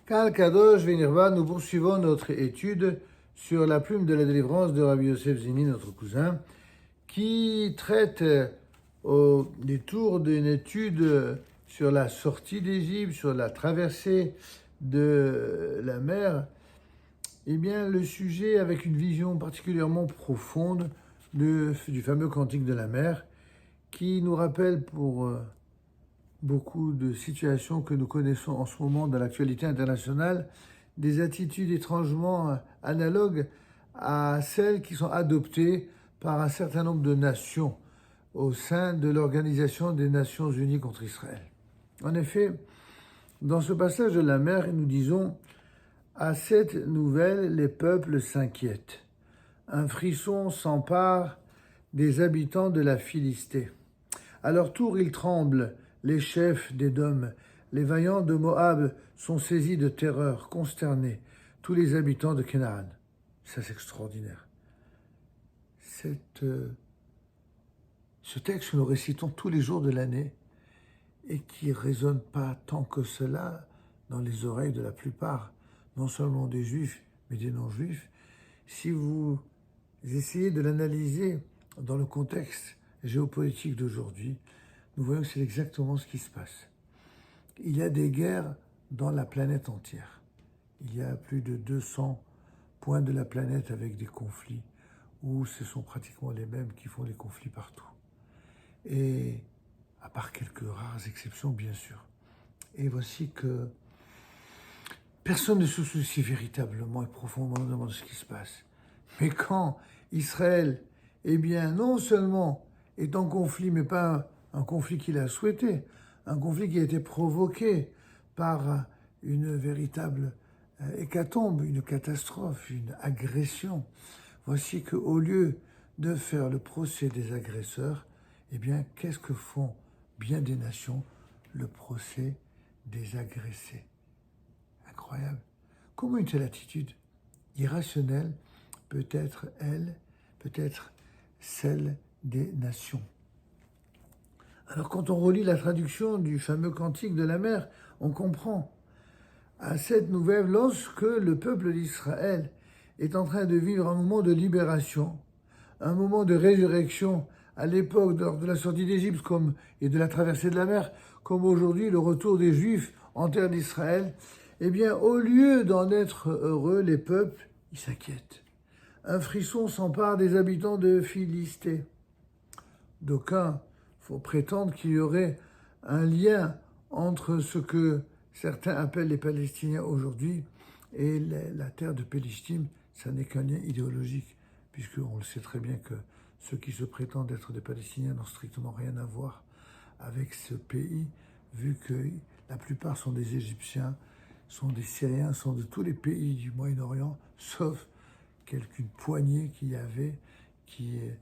Kal Kadosh Venirva, nous poursuivons notre étude sur la plume de la délivrance de Rabbi Yosef Zini, notre cousin, qui traite au détour d'une étude sur la sortie d'Égypte, sur la traversée de la mer, eh bien, le sujet avec une vision particulièrement profonde du fameux cantique de la mer, qui nous rappelle pour beaucoup de situations que nous connaissons en ce moment dans l'actualité internationale, des attitudes étrangement analogues à celles qui sont adoptées par un certain nombre de nations au sein de l'Organisation des Nations Unies contre Israël. En effet, dans ce passage de la mer, nous disons « À cette nouvelle, les peuples s'inquiètent. Un frisson s'empare des habitants de la Philistée. À leur tour, ils tremblent, les chefs d'Édom, les vaillants de Moab sont saisis de terreur, consternés, tous les habitants de Canaan. » Ça, c'est extraordinaire. Ce texte que nous récitons tous les jours de l'année et qui ne résonne pas tant que cela dans les oreilles de la plupart, non seulement des juifs, mais des non-juifs, si vous essayez de l'analyser dans le contexte géopolitique d'aujourd'hui, nous voyons que c'est exactement ce qui se passe. Il y a des guerres dans la planète entière. Il y a plus de 200 points de la planète avec des conflits, où ce sont pratiquement les mêmes qui font des conflits partout. Et à part quelques rares exceptions, bien sûr. Et voici que personne ne se soucie véritablement et profondément de ce qui se passe. Mais quand Israël, eh bien, non seulement est en conflit, mais pas un conflit qu'il a souhaité, un conflit qui a été provoqué par une véritable hécatombe, une catastrophe, une agression. Voici qu'au lieu de faire le procès des agresseurs, eh bien, qu'est-ce que font bien des nations? Le procès des agressés. Incroyable. Comment une telle attitude irrationnelle peut être celle des nations? Alors quand on relit la traduction du fameux cantique de la mer, on comprend à cette nouvelle, lorsque le peuple d'Israël est en train de vivre un moment de libération, un moment de résurrection à l'époque de la sortie d'Égypte et de la traversée de la mer, comme aujourd'hui le retour des Juifs en terre d'Israël, eh bien, au lieu d'en être heureux, les peuples, ils s'inquiètent. Un frisson s'empare des habitants de Philistie. D'aucuns faut prétendre qu'il y aurait un lien entre ce que certains appellent les Palestiniens aujourd'hui et la terre de Palestine. Ça n'est qu'un lien idéologique, puisqu'on le sait très bien que ceux qui se prétendent être des Palestiniens n'ont strictement rien à voir avec ce pays, vu que la plupart sont des Égyptiens, sont des Syriens, sont de tous les pays du Moyen-Orient, sauf quelqu'une poignée qu'il y avait qui est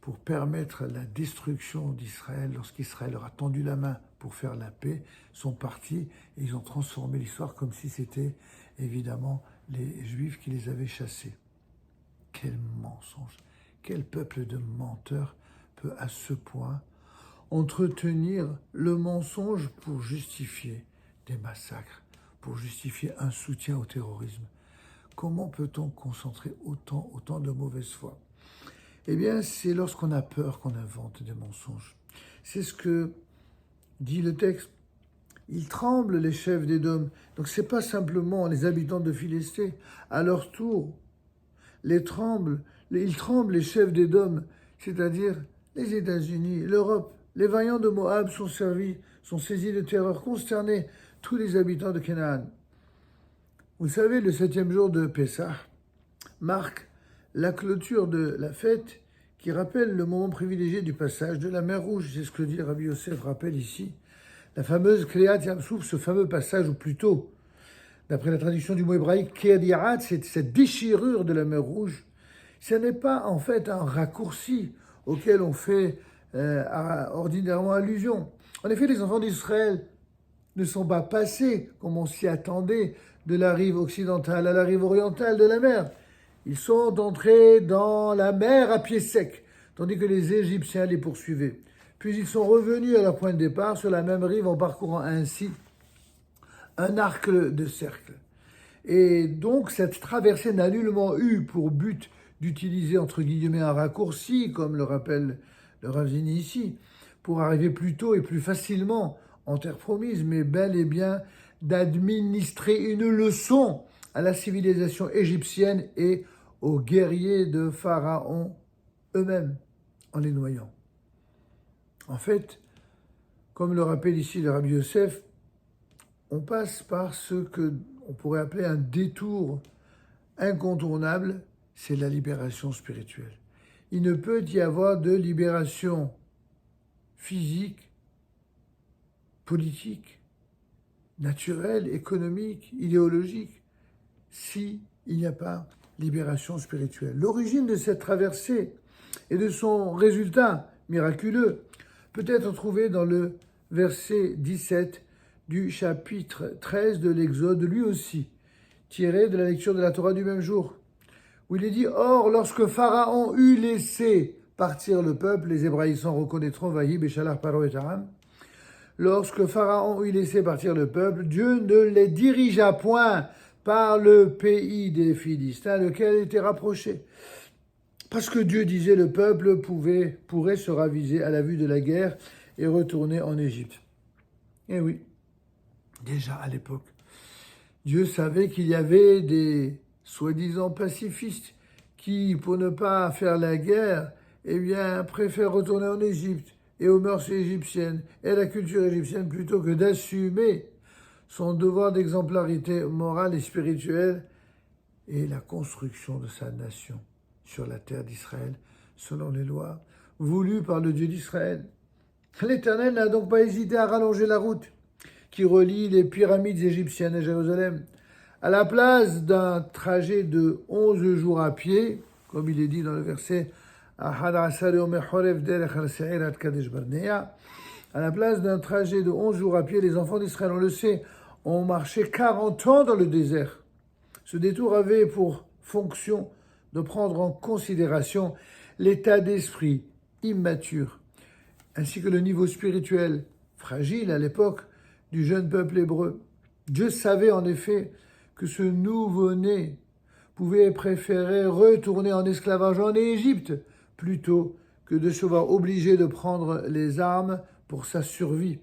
pour permettre la destruction d'Israël, lorsqu'Israël leur a tendu la main pour faire la paix, sont partis et ils ont transformé l'histoire comme si c'était évidemment les Juifs qui les avaient chassés. Quel mensonge! Quel peuple de menteurs peut à ce point entretenir le mensonge pour justifier des massacres, pour justifier un soutien au terrorisme? Comment peut-on concentrer autant de mauvaise foi? Eh bien, c'est lorsqu'on a peur qu'on invente des mensonges. C'est ce que dit le texte. Ils tremblent, les chefs d'Édom. Donc, ce n'est pas simplement les habitants de Philistie. À leur tour, ils tremblent, les chefs d'Édom, c'est-à-dire les États-Unis, l'Europe. Les vaillants de Moab sont saisis de terreur, consternés, tous les habitants de Canaan. Vous savez, le 7e jour de Pessah marque la clôture de la fête qui rappelle le moment privilégié du passage de la mer Rouge. C'est ce que dit Rabbi Yosef rappelle ici. La fameuse Kriyat Yam-Souf, ce fameux passage, ou plutôt, d'après la traduction du mot hébraïque, Kriyat, c'est cette déchirure de la mer Rouge. Ce n'est pas en fait un raccourci auquel on fait ordinairement allusion. En effet, les enfants d'Israël ne sont pas passés, comme on s'y attendait, de la rive occidentale à la rive orientale de la mer. Ils sont entrés dans la mer à pied sec, tandis que les Égyptiens les poursuivaient. Puis ils sont revenus à leur point de départ sur la même rive en parcourant ainsi un arc de cercle. Et donc cette traversée n'a nullement eu pour but d'utiliser entre guillemets un raccourci, comme le rappelle le Ravzini ici, pour arriver plus tôt et plus facilement en terre promise, mais bel et bien d'administrer une leçon à la civilisation égyptienne et aux guerriers de Pharaon eux-mêmes, en les noyant. En fait, comme le rappelle ici le Rabbi Yosef, on passe par ce que on pourrait appeler un détour incontournable, c'est la libération spirituelle. Il ne peut y avoir de libération physique, politique, naturelle, économique, idéologique, si il n'y a pas libération spirituelle. L'origine de cette traversée et de son résultat miraculeux peut être trouvée dans le verset 17 du chapitre 13 de l'Exode, lui aussi, tiré de la lecture de la Torah du même jour, où il est dit « Or, lorsque Pharaon eut laissé partir le peuple, les Hébraïsants reconnaîtront Vahi, Béchalar, Paro et Aram. Lorsque Pharaon eut laissé partir le peuple, Dieu ne les dirigea point par le pays des Philistins, lequel était rapproché. Parce que Dieu disait le peuple pourrait se raviser à la vue de la guerre et retourner en Égypte. » Et oui, déjà à l'époque, Dieu savait qu'il y avait des soi-disant pacifistes qui, pour ne pas faire la guerre, eh bien, préfèrent retourner en Égypte et aux mœurs égyptiennes et à la culture égyptienne plutôt que d'assumer son devoir d'exemplarité morale et spirituelle et la construction de sa nation sur la terre d'Israël, selon les lois voulues par le Dieu d'Israël. L'Éternel n'a donc pas hésité à rallonger la route qui relie les pyramides égyptiennes à Jérusalem. À la place d'un trajet de 11 jours à pied, comme il est dit dans le verset à la place d'un trajet de 11 jours à pied, les enfants d'Israël, on le sait, ont marché 40 ans dans le désert. Ce détour avait pour fonction de prendre en considération l'état d'esprit immature, ainsi que le niveau spirituel fragile à l'époque du jeune peuple hébreu. Dieu savait en effet que ce nouveau-né pouvait préférer retourner en esclavage en Égypte plutôt que de se voir obligé de prendre les armes pour sa survie.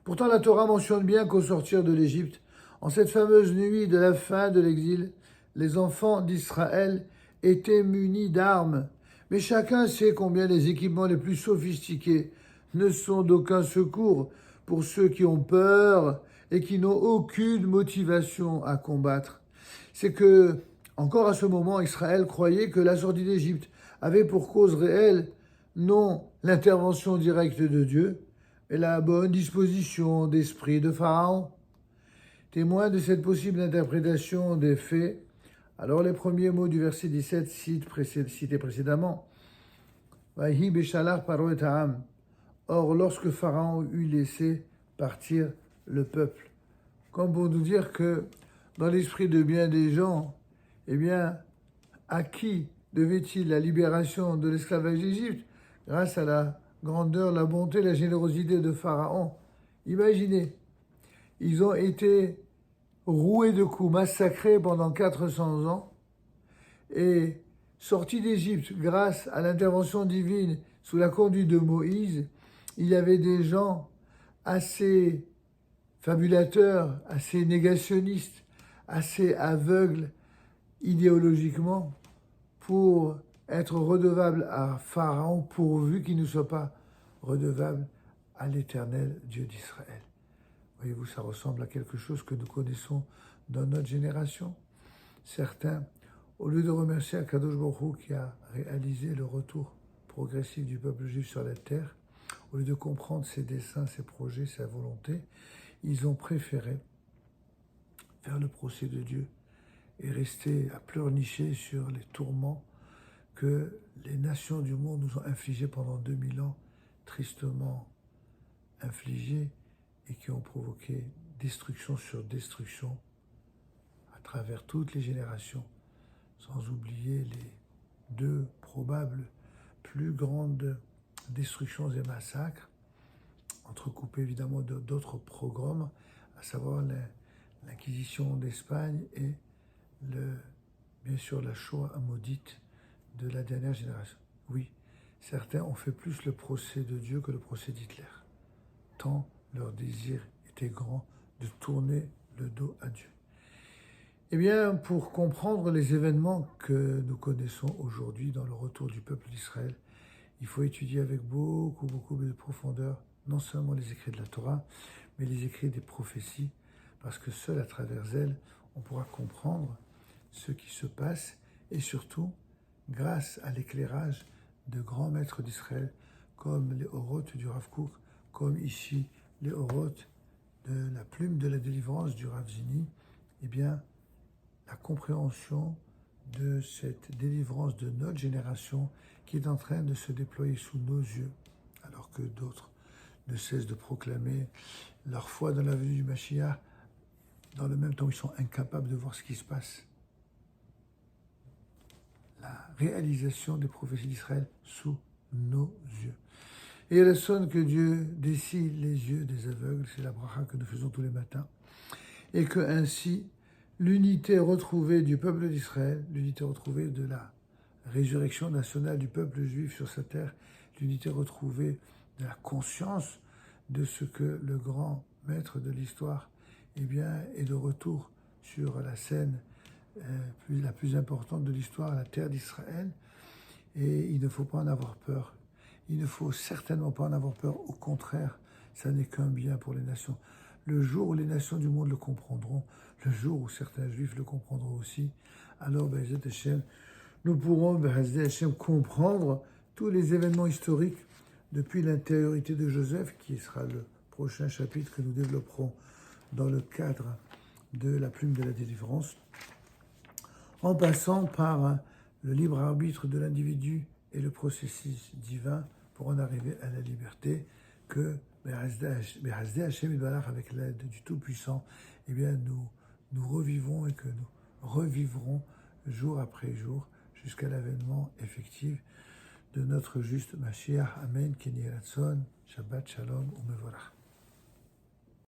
Pourtant, la Torah mentionne bien qu'au sortir de l'Égypte, en cette fameuse nuit de la fin de l'exil, les enfants d'Israël étaient munis d'armes. Mais chacun sait combien les équipements les plus sophistiqués ne sont d'aucun secours pour ceux qui ont peur et qui n'ont aucune motivation à combattre. C'est que, encore à ce moment, Israël croyait que la sortie d'Égypte avait pour cause réelle non l'intervention directe de Dieu, mais la bonne disposition d'esprit de Pharaon. Témoin de cette possible interprétation des faits, alors les premiers mots du verset 17 cités précédemment, Vahi Béchalar Paro et Aram. Or, lorsque Pharaon eut laissé partir le peuple, comme pour nous dire que dans l'esprit de bien des gens, eh bien, à qui devait-il la libération de l'esclavage d'Égypte? Grâce à la grandeur, la bonté, la générosité de Pharaon. Imaginez, ils ont été roués de coups, massacrés pendant 400 ans, et sortis d'Égypte grâce à l'intervention divine sous la conduite de Moïse, il y avait des gens assez fabulateurs, assez négationnistes, assez aveugles idéologiquement pour être redevables à Pharaon pourvu qu'il ne soit pas redevable à l'Éternel Dieu d'Israël. Voyez-vous, ça ressemble à quelque chose que nous connaissons dans notre génération. Certains, au lieu de remercier Akadosh Baruch Hu qui a réalisé le retour progressif du peuple juif sur la terre, au lieu de comprendre ses desseins, ses projets, sa volonté, ils ont préféré faire le procès de Dieu et rester à pleurnicher sur les tourments que les nations du monde nous ont infligés pendant 2000 ans, tristement infligés, et qui ont provoqué destruction sur destruction à travers toutes les générations, sans oublier les 2 probables plus grandes destructions et massacres, entrecoupés évidemment d'autres pogroms, à savoir l'Inquisition d'Espagne et bien sûr la Shoah maudite de la dernière génération. Oui, certains ont fait plus le procès de Dieu que le procès d'Hitler, tant leur désir était grand de tourner le dos à Dieu. Eh bien, pour comprendre les événements que nous connaissons aujourd'hui dans le retour du peuple d'Israël, il faut étudier avec beaucoup de profondeur, non seulement les écrits de la Torah, mais les écrits des prophéties, parce que seul à travers elles, on pourra comprendre ce qui se passe, et surtout, grâce à l'éclairage de grands maîtres d'Israël, comme les Oroth du Rav Kook, comme ici les Oroth de la plume de la délivrance du Rav Zini, eh bien, la compréhension de cette délivrance de notre génération qui est en train de se déployer sous nos yeux, alors que d'autres ne cessent de proclamer leur foi dans la venue du Mashiach, dans le même temps ils sont incapables de voir ce qui se passe. La réalisation des prophéties d'Israël sous nos yeux. Et il sonne que Dieu dessille les yeux des aveugles, c'est la bracha que nous faisons tous les matins, et que ainsi l'unité retrouvée du peuple d'Israël, l'unité retrouvée de la résurrection nationale du peuple juif sur sa terre, l'unité retrouvée de la conscience de ce que le grand maître de l'histoire est de retour sur la scène la plus importante de l'histoire, la terre d'Israël. Et il ne faut pas en avoir peur. Il ne faut certainement pas en avoir peur. Au contraire, ça n'est qu'un bien pour les nations. Le jour où les nations du monde le comprendront, le jour où certains juifs le comprendront aussi, alors, Be'ezrat Hashem, nous pourrons, Be'ezrat Hashem, comprendre tous les événements historiques depuis l'intériorité de Joseph, qui sera le prochain chapitre que nous développerons dans le cadre de la plume de la délivrance, en passant par le libre arbitre de l'individu et le processus divin pour en arriver à la liberté que Be'ezrat Hashem Yitbarach, avec l'aide du Tout-Puissant, eh bien nous revivons et que nous revivrons jour après jour jusqu'à l'avènement effectif de notre juste Mashiach. Amen. Keni Ratson. Shabbat Shalom Umevorach.